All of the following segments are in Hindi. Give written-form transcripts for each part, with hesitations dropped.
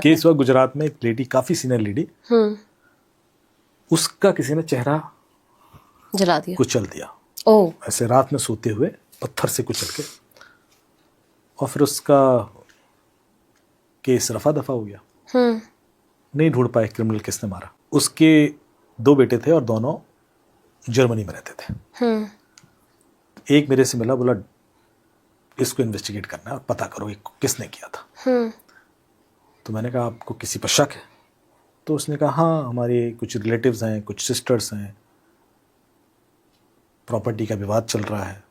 केस हुआ गुजरात में, एक लेडी, काफी सीनियर लेडी, उसका किसी ने चेहरा जला दिया, कुचल दिया। ओह, ऐसे रात में सोते हुए पत्थर से कुचल के, और फिर उसका केस रफा दफा हो गया। नहीं ढूंढ पाए क्रिमिनल किसने मारा। उसके 2 बेटे थे और दोनों जर्मनी में रहते थे। एक मेरे से मिला, बोला इसको इन्वेस्टिगेट करना है और पता करो ये किसने किया था। तो मैंने कहा आपको किसी पर शक है? तो उसने कहा हाँ, हमारे कुछ रिलेटिव्स हैं, कुछ सिस्टर्स हैं, प्रॉपर्टी का विवाद चल रहा है,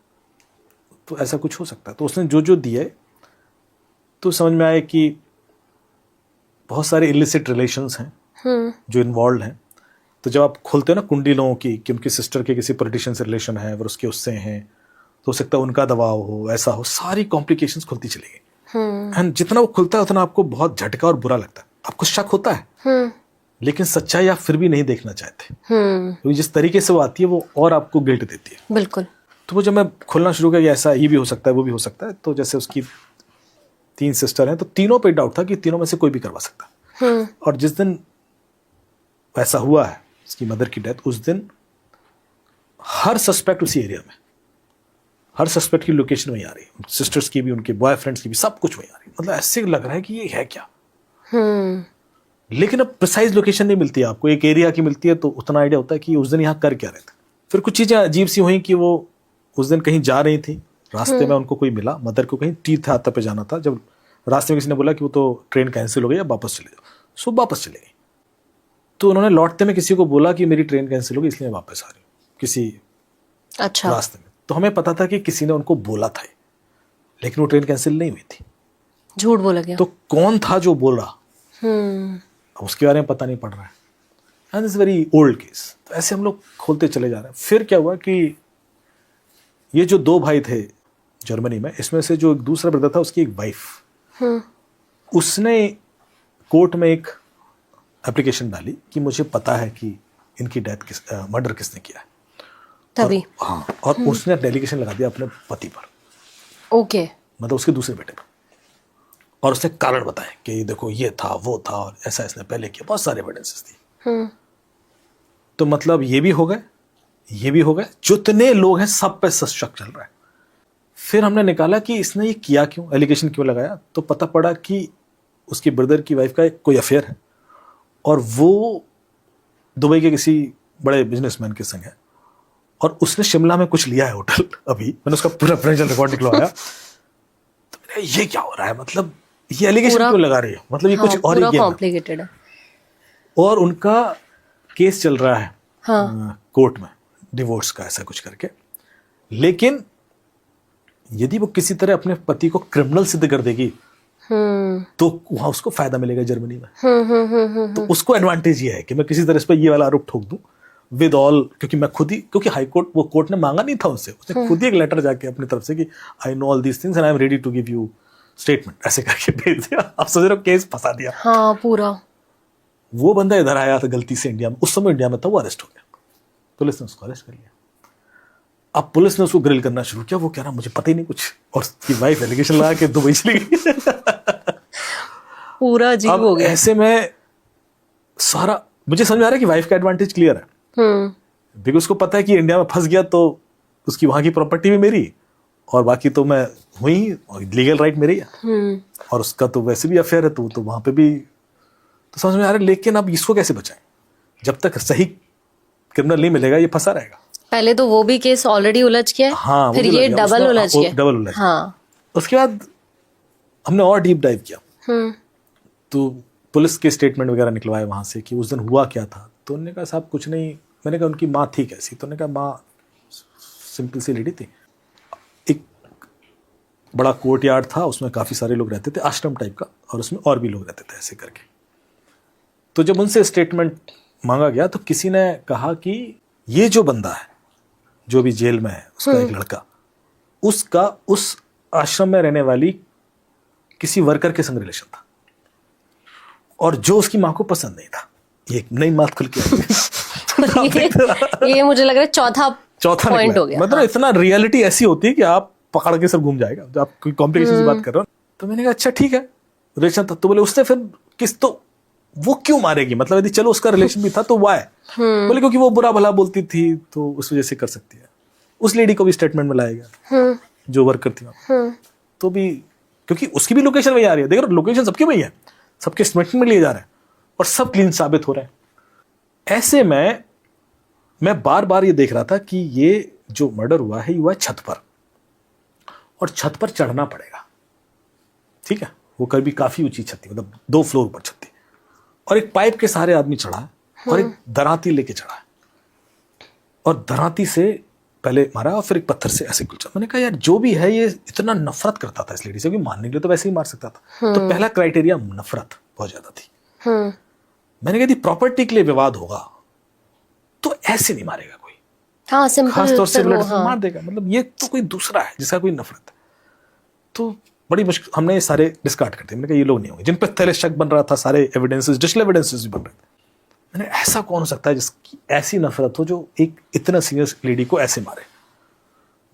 तो ऐसा कुछ हो सकता है। तो उसने जो जो दिया तो समझ में आया कि बहुत सारे इलिसिट रिलेशंस हैं जो इन्वॉल्व हैं। तो जब आप खोलते हो ना कुंडली लोगों की कि उनकी सिस्टर के किसी पॉलिटिशियन से रिलेशन है और उसके उससे हैं, तो हो सकता है उनका दबाव हो, ऐसा हो, सारी कॉम्प्लिकेशंस खुलती चली गई। एंड जितना वो खुलता है उतना आपको बहुत झटका और बुरा लगता है, आपको शक होता है, लेकिन सच्चाई आप फिर भी नहीं देखना चाहते, क्योंकि जिस तरीके से वो आती है वो और आपको गिल्ट देती है। बिल्कुल। तो वो जब मैं खोलना शुरू किया, ऐसा ये भी हो सकता है, वो भी हो सकता है, तो जैसे उसकी 3 सिस्टर हैं, तो तीनों पे डाउट था कि तीनों में से कोई भी करवा सकता है। और जिस दिन ऐसा हुआ है उसकी मदर की डेथ, उस दिन हर सस्पेक्ट उसी एरिया में, हर सस्पेक्ट की लोकेशन वहीं आ रही है, सिस्टर्स की भी, उनके बॉयफ्रेंड्स की भी, सब कुछ वहीं आ रही है। मतलब ऐसे लग रहा है कि ये है क्या। लेकिन अब प्रिसाइज लोकेशन नहीं मिलती है आपको, एक एरिया की मिलती है, तो उतना आइडिया होता है कि उस दिन यहाँ कर क्या रहे थे। फिर कुछ चीजें अजीब सी हुई कि वो उस दिन कहीं जा रही थी, रास्ते में उनको कोई मिला, मदर को कहीं तीर्थ यात्रा पे जाना था। जब रास्ते में किसी ने बोला कि वो तो ट्रेन कैंसिल हो गई, अब वापस चले जाओ, सो वापस चले गई। तो उन्होंने लौटते में किसी को बोला कि मेरी ट्रेन कैंसिल हो गई इसलिए मैं वापस आ रही हूँ, किसी रास्ते में। तो हमें पता था कि किसी ने उनको बोला था, लेकिन वो ट्रेन कैंसिल नहीं हुई थी, झूठ बोला गया। तो कौन था जो बोल रहा, उसके बारे में पता नहीं पड़ रहा है। And this very old case. तो ऐसे हम लोग खोलते चले जा रहे हैं। फिर क्या हुआ कि ये जो 2 भाई थे जर्मनी में, इसमें से जो एक दूसरा ब्रदर था, उसकी एक वाइफ, उसने कोर्ट में एक एप्लीकेशन डाली कि मुझे पता है कि इनकी डेथ मर्डर किसने किया है, तभी। हाँ, और उसने डेलीगेशन लगा दिया अपने पति पर, ओके, मतलब उसके दूसरे बेटे पर, और उसने कारण बताए कि देखो ये था, वो था, और ऐसा इसने पहले किया, बहुत सारे एविडेंसेस थी। तो मतलब ये भी हो गए, ये भी हो गए, जितने लोग हैं सब पे शक चल रहा है। फिर हमने निकाला कि इसने ये किया क्यों, एलिगेशन क्यों लगाया। तो पता पड़ा कि उसकी ब्रदर की वाइफ का कोई अफेयर है, और वो दुबई के किसी बड़े बिजनेसमैन के संग है, और उसने शिमला में कुछ लिया है होटल। अभी मैंने उसका पूरा प्रेजेंशियल रिकॉर्ड निकलवाया। तो ये क्या हो रहा है, मतलब ये एलिगेशन क्यों लगा रही है, मतलब ये कुछ और ही गेम कॉम्प्लिकेटेड है। और उनका केस चल रहा है कोर्ट में, डिवोर्स का, ऐसा कुछ करके। लेकिन यदि वो किसी तरह अपने पति को क्रिमिनल सिद्ध कर देगी, तो वहां उसको फायदा मिलेगा जर्मनी में। तो उसको एडवांटेज ये है कि मैं किसी तरह इस पर ये वाला आरोप ठोक दूं विद ऑल, क्योंकि मैं खुद ही, क्योंकि हाई कोर्ट, वो कोर्ट ने मांगा नहीं था उससे, उसने खुद ही एक लेटर जाके अपनी तरफ से कि I know all these things and I am ready to give you statement, ऐसे करके भेज दिया। आप सोच रहे हो, केस फंसा दिया। हाँ, पूरा। वो बंदा इधर आया था गलती से इंडिया में, उस समय इंडिया में था, वो अरेस्ट हो गया, पुलिस ने उसको अरेस्ट कर लिया। अब पुलिस ने उसको ग्रिल करना शुरू किया, वो कह रहा मुझे पता ही नहीं कुछ, और उसकी वाइफ एलिगेशन लगा के दुबई चली गई। पूरा अजीब हो गया। ऐसे में सारा मुझे समझ आ रहा है कि वाइफ का एडवांटेज क्लियर है, बिकॉज उसको पता है कि इंडिया में फंस गया तो उसकी वहां की प्रॉपर्टी भी मेरी, और बाकी तो मैं हुई, लीगल राइट मेरी है, और उसका तो वैसे भी अफेयर है, तो वहां पे भी, तो समझ में आ रहा है। लेकिन अब इसको कैसे बचाएं, जब तक सही क्रिमिनल नहीं मिलेगा ये फंसा रहेगा। पहले तो वो भी केस ऑलरेडी उलझ गया, हाँ, फिर ये डबल उलझ गया, डबल उलझ। हाँ। उसके बाद हमने और डीप डाइव किया, तो पुलिस के स्टेटमेंट वगैरह निकलवाए वहां से कि उस दिन हुआ क्या था। तो उन्होंने कहा साहब कुछ नहीं। मैंने कहा उनकी माँ थी कैसी, तो उन्होंने कहा माँ सिंपल सी लेडी थी, एक बड़ा कोर्ट यार्ड था, उसमें काफी सारे लोग रहते थे, आश्रम टाइप का, और उसमें और भी लोग रहते थे, ऐसे करके। तो जब उनसे स्टेटमेंट मांगा गया तो किसी ने कहा कि ये जो बंदा है जो भी जेल में है, उसका एक लड़का, उसका उस आश्रम में रहने वाली किसी वर्कर के संग रिलेशन था, और जो उसकी माँ को पसंद नहीं था। ये एक नई बात खुल के ये मुझे लग रहा है चौथा पॉइंट हो गया। मतलब हाँ। इतना रियलिटी ऐसी होती है कि आप पकड़ के सब घूम जाएगा, जब आप कोई कॉम्प्लिकेशन की बात कर रहे हो। तो मैंने कहा अच्छा ठीक है, रिलेशन था। तो बोले उसने फिर किस तो वो क्यों मारेगी, मतलब यदि चलो उसका रिलेशन भी था तो वाई, बोले क्योंकि वो बुरा भला बोलती थी तो उस वजह से कर सकती है। उस लेडी को भी स्टेटमेंट में लाया गया जो वर्कर थी तो भी, क्योंकि उसकी भी लोकेशन वही आ रही है, देख रहे लोकेशन सबकी वही है, सबके स्टेटमेंट में लिए जा रहे हैं और सब क्लीन साबित हो रहे हैं। ऐसे में मैं बार बार ये देख रहा था कि ये जो मर्डर हुआ है ये हुआ छत पर, और छत पर चढ़ना पड़ेगा, ठीक है, वो कभी काफी ऊंची छत थी, मतलब 2 फ्लोर पर छत थी, और एक पाइप के सहारे आदमी चढ़ा है और एक दराती लेके चढ़ा है, और दराती से पहले मारा और फिर एक पत्थर से ऐसे कुचला। मैंने कहा यार जो भी है ये इतना नफरत करता था इस लेडी से, मारने के लिए तो वैसे ही मार सकता था। तो पहला क्राइटेरिया नफरत बहुत ज्यादा थी। मैंने कहा यदि प्रॉपर्टी के लिए विवाद होगा तो ऐसे नहीं मारेगा कोई, हाँ, सिंपल, खासतौर से हाँ। मार देगा, मतलब ये तो कोई दूसरा है जिसका कोई नफरत है। तो बड़ी मुश्किल, हमने ये सारे डिस्कार्ड कर दिए। मैंने कहा ये लोग नहीं होंगे, जिन पर पहले शक बन रहा था, सारे एविडेंसेस, डिजिटल एविडेंसेस भी बन रहे थे। मैंने ऐसा कौन हो सकता है जिसकी ऐसी नफरत हो जो एक इतना सीनियर लेडी को ऐसे मारे।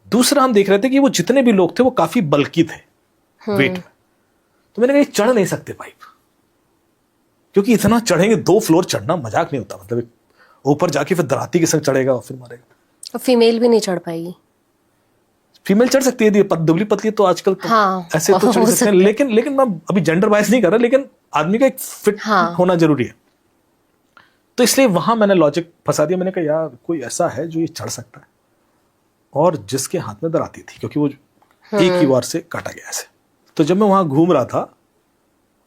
दूसरा हम देख रहे थे कि वो जितने भी लोग थे वो काफी बल्की थे वेट में, तो मैंने कहा ये चढ़ नहीं सकते पाइप, क्योंकि इतना चढ़ेंगे, 2 फ्लोर चढ़ना मजाक नहीं होता, मतलब ऊपर जाके फिर दराती के संग चढ़ेगा और फिर मारेगा। फीमेल भी नहीं चढ़ पाएगी। फीमेल चढ़ सकती है, दुबली पतली तो आजकल तो हाँ, ऐसे तो चढ़ सकते हैं, लेकिन मैं अभी जेंडर वाइज नहीं कर रहा, लेकिन आदमी का एक फिट होना जरूरी है। तो इसलिए वहां मैंने लॉजिक फंसा दिया। मैंने कहा यार कोई ऐसा है जो ये चढ़ सकता है और जिसके हाथ में दराती थी, क्योंकि वो एक ही वार से काटा गया ऐसे। तो जब मैं वहां घूम रहा था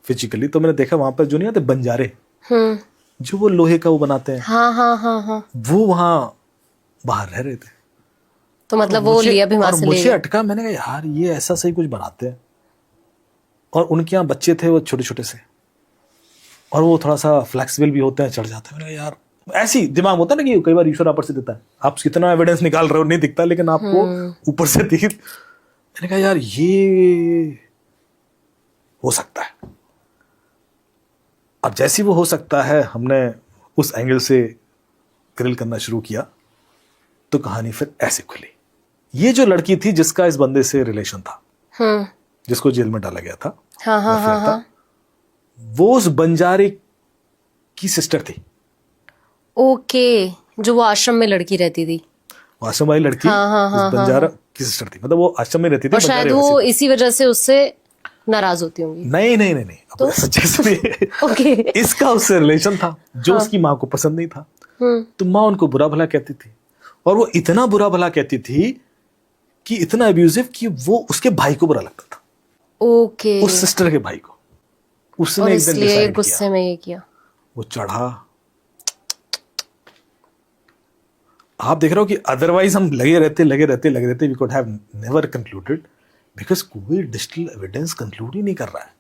फिजिकली तो मैंने देखा वहां पर जो नहीं आते बंजारे, जो वो लोहे का वो बनाते हैं, हाँ। वो वहां बाहर रह रहे थे। तो मतलब वो लिया भी वहां से ले मुझे अटका। मैंने कहा यार ये ऐसा सही कुछ बनाते हैं, और उनके यहाँ बच्चे थे वो छोटे छोटे से, और वो थोड़ा सा फ्लेक्सिबल भी होते हैं, चढ़ जाते हैं। मैंने कहा यार ऐसी दिमाग होता है ना कि कई बार ईश्वर ऊपर से देता है, आप कितना एविडेंस निकाल रहे हो नहीं दिखता, लेकिन आपको ऊपर से दिख। मैंने कहा यार ये हो सकता है। अब जैसी वो हो सकता है, हमने उस एंगल से ग्रिल करना शुरू किया तो कहानी फिर ऐसे खुली। ये जो लड़की थी जिसका इस बंदे से रिलेशन था, जिसको जेल में डाला गया था, हाँ। वो उस बंजारे की सिस्टर थी। ओके, जो वो आश्रम में लड़की रहती थी, आश्रम वाली लड़की उस बंजारा की सिस्टर थी, मतलब वो आश्रम में रहती थी, और शायद वो इसी वजह से उससे नाराज होती होंगी। नहीं तो ओके इसका उससे रिलेशन था जो उसकी माँ को पसंद नहीं था, तो माँ उनको बुरा भला कहती थी, और वो इतना बुरा भला कहती थी कि इतना अब्यूजिव कि वो उसके भाई को बुरा लगता था। ओके, उस सिस्टर के भाई को। उसने एक दिन डिसाइड गुस्से में ये किया, वो चढ़ा। आप देख रहे हो कि अदरवाइज हम लगे रहते we could have never concluded, because कोई डिजिटल एविडेंस कंक्लूड ही नहीं कर रहा है।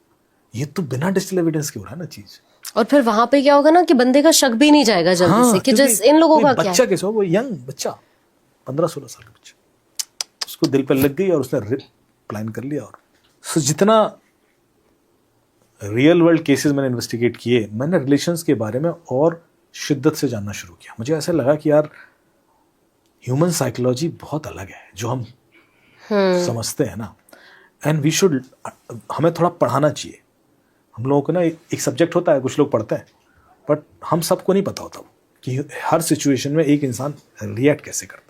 ये तो बिना डिजिटल एविडेंस के हो रहा है ना चीज। और फिर वहां पे क्या होगा ना कि बंदे का शक भी नहीं जाएगा जल्दी से कि जिस इन लोगों का क्या बच्चा कैसे हो, वो यंग बच्चा 15-16 साल का बच्चा, उसको दिल पर लग गई और उसने प्लान कर लिया। और जितना रियल वर्ल्ड केसेस मैंने इन्वेस्टिगेट किए, मैंने रिलेशंस के बारे में और शिद्दत से जानना शुरू किया। मुझे ऐसा लगा कि यार ह्यूमन साइकोलॉजी बहुत अलग है जो हम समझते हैं ना, एंड वी शुड, हमें थोड़ा पढ़ाना चाहिए। हम लोगों को ना एक सब्जेक्ट होता है, कुछ लोग पढ़ते हैं, बट हम सबको नहीं पता होता कि हर सिचुएशन में एक इंसान रिएक्ट कैसे करता है।